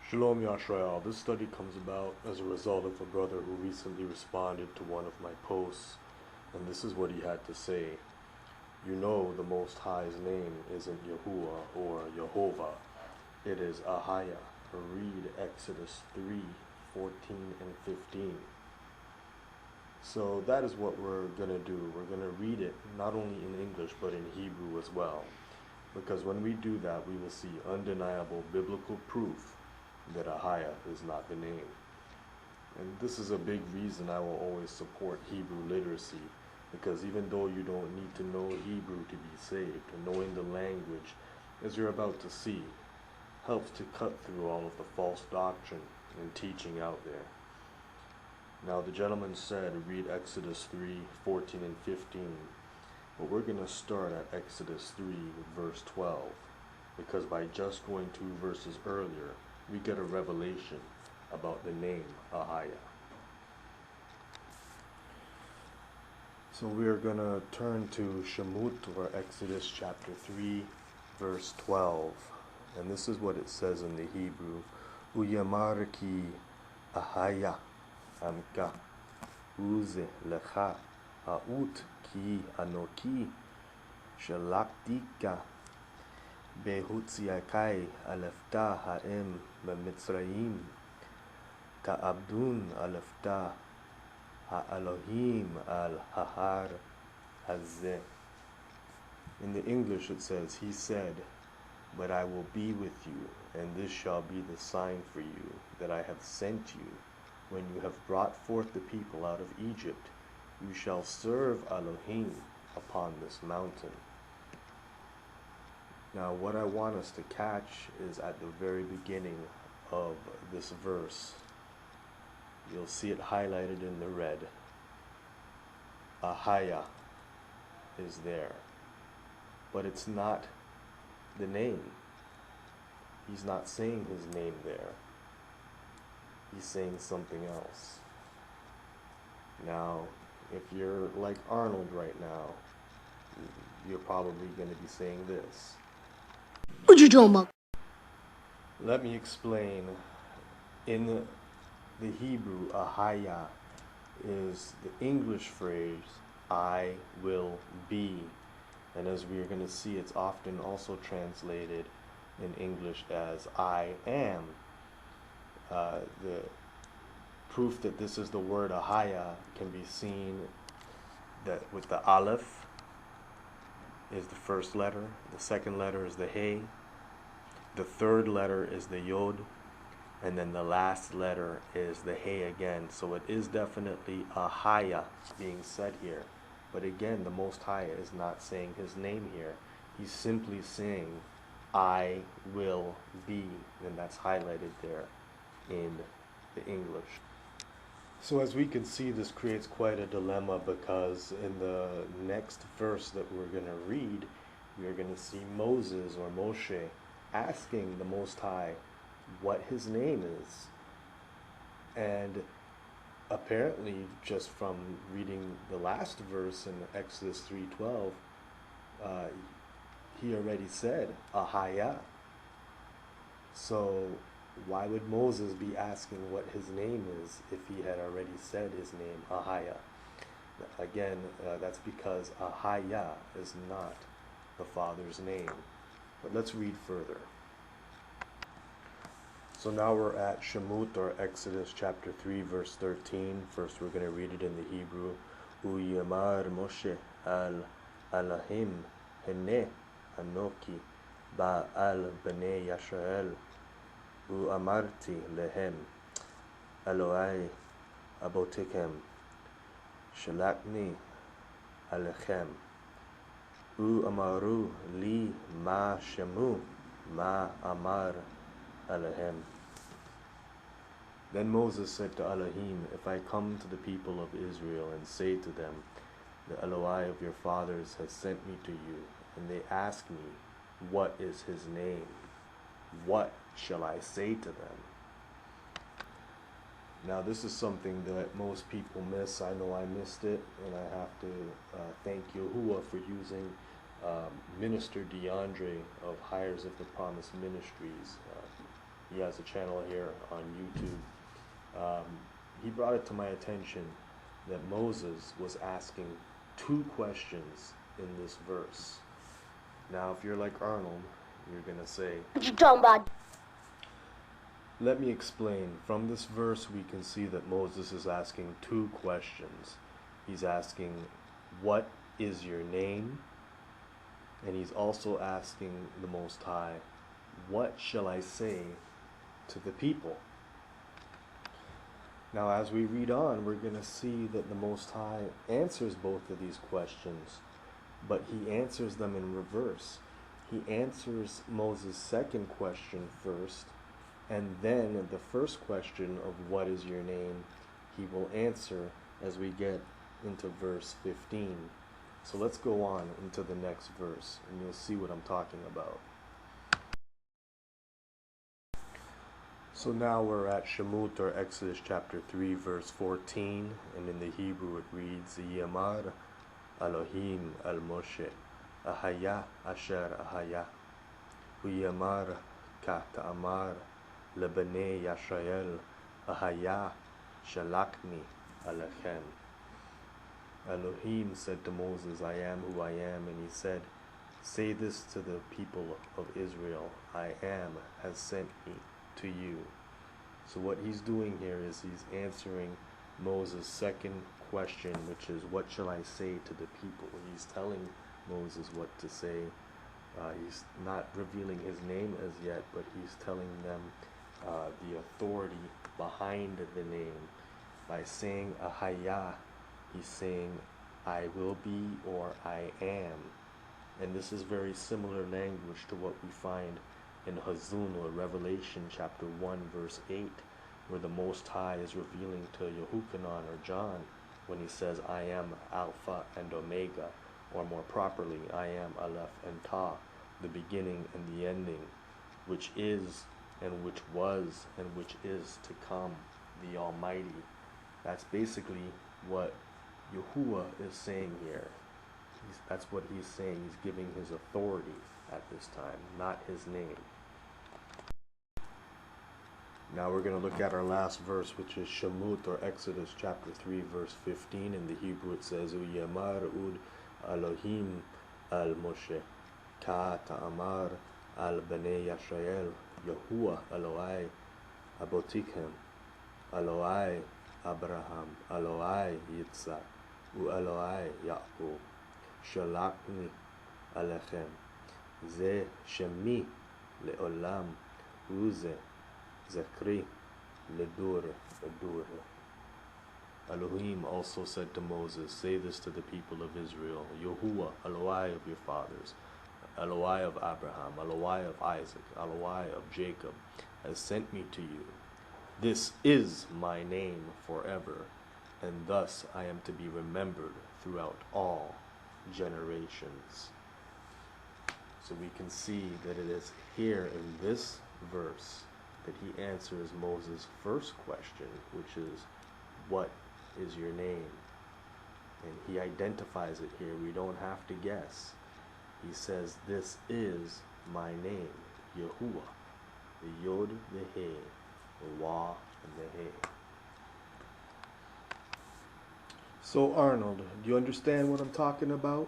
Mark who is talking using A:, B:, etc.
A: Shalom Yashrael. This study comes about as a result of a brother who recently responded to one of my posts, and this is what he had to say. You know the Most High's name isn't Yahuwah or Jehovah. It is Ahayah. Read Exodus 3:14 and 15. So that is what we're going to do. We're going to read it not only in English but in Hebrew as well. Because when we do that, we will see undeniable biblical proof that Ahayah is not the name. And this is a big reason I will always support Hebrew literacy, because even though you don't need to know Hebrew to be saved, knowing the language, as you're about to see, helps to cut through all of the false doctrine and teaching out there. Now the gentleman said, read Exodus 3:14 and 15. But we're going to start at Exodus 3, verse 12, because by just going 2 verses earlier, we get a revelation about the name Ahayah. So we are going to turn to Shemut, or Exodus chapter 3, verse 12. And this is what it says in the Hebrew. Uyamarki Ahayah amka uze lecha ha'ut ki anoki shalaktika behutziakai alefta ha'em b'mitzrayim ka'abdun alefta ha'elohim al hahar hazeh. In the English it says, he said, but I will be with you, and this shall be the sign for you that I have sent you. When you have brought forth the people out of Egypt, you shall serve Elohim upon this mountain. Now what I want us to catch is at the very beginning of this verse. You'll see it highlighted in the red. Ahayah is there. But it's not the name. He's not saying his name there. He's saying something else. Now, if you're like Arnold right now, you're probably going to be saying this.
B: What you talking about?
A: Let me explain. In the Hebrew, Ahayah is the English phrase, I will be. And as we are going to see, it's often also translated in English as I am. The proof that this is the word Ahayah can be seen that with the Aleph is the first letter, the second letter is the Hey, the third letter is the Yod, and then the last letter is the Hey again. So it is definitely Ahayah being said here. But again, the Most High is not saying his name here. He's simply saying, I will be. And that's highlighted there in the English. So as we can see, this creates quite a dilemma, because in the next verse that we're going to read, we are going to see Moses, or Moshe, asking the Most High what his name is. And apparently, just from reading the last verse in Exodus 3:12, he already said Ahayah. So why would Moses be asking what his name is if he had already said his name, Ahayah? Again, that's because Ahayah is not the Father's name. But let's read further. So now we're at Shemut, or Exodus chapter 3, verse 13. First we're going to read it in the Hebrew. Uyamar Moshe al Elohim hene anoki ba'al b'nei Yisrael u'amarti lehem Elohai abotikem shalakni alechem u'amaru li ma shemu ma amar Elohim. Then Moses said to Elohim, if I come to the people of Israel and say to them, the Elohai of your fathers has sent me to you, and they ask me, what is his name? What shall I say to them? Now this is something that most people miss. I know I missed it, and I have to thank Yahuwah for using Minister DeAndre of Hires of the Promise Ministries He has a channel here on YouTube. He brought it to my attention that Moses was asking two questions in this verse. Now, if you're like Arnold, you're going to say,
B: What you talking about?
A: let me explain. From this verse, we can see that Moses is asking two questions. He's asking, what is your name? And he's also asking the Most High, what shall I say to the people? Now, as we read on, we're going to see that the Most High answers both of these questions, but he answers them in reverse. He answers Moses' second question first, and then the first question of what is your name, he will answer as we get into verse 15. So let's go on into the next verse, and you'll see what I'm talking about. So now we're at Shemut, or Exodus chapter 3, verse 14, and in the Hebrew it reads, Yamar Elohim al Moshe, Ahayah asher Ahayah, Uyamar ka ta'amar lebnei Yisrael, Ahayah shalakni alechem. Elohim said to Moses, I am who I am, and he said, say this to the people of Israel, I am has sent me to you. So what he's doing here is he's answering Moses' second question, which is, what shall I say to the people? He's telling Moses what to say. He's not revealing his name as yet, but he's telling them the authority behind the name. By saying Ahayah, he's saying, I will be, or I am. And this is very similar language to what we find in Hazun, or Revelation chapter 1 verse 8, where the Most High is revealing to Yehukanan, or John, when he says, I am Alpha and Omega, or more properly, I am Aleph and Ta, the beginning and the ending, which is, and which was, and which is to come, the Almighty. That's basically what Yahuwah is saying here. That's what he's saying. He's giving his authority at this time, not his name. Now we're going to look at our last verse, which is Shemut, or Exodus chapter 3, verse 15. In the Hebrew it says, Uyamar ud Elohim al Moshe, ka ta'amar al bnei Yisrael, Yahuwah Elohai abotikhem, Elohai Abraham, Elohai Yitzhak, Elohai Yaakov, shalakni alechem, ze shemi leolam, uze zakri ledur adur. Elohim also said to Moses, say this to the people of Israel, Yahuwah, Elohai of your fathers, Elohai of Abraham, Elohai of Isaac, Elohai of Jacob, has sent me to you. This is my name forever, and thus I am to be remembered throughout all generations. So we can see that it is here in this verse that he answers Moses' first question, which is, what is your name? And he identifies it here. We don't have to guess. He says, this is my name, Yahuwah, the Yod, the He, the Wah, and the He. So Arnold, do you understand what I'm talking about?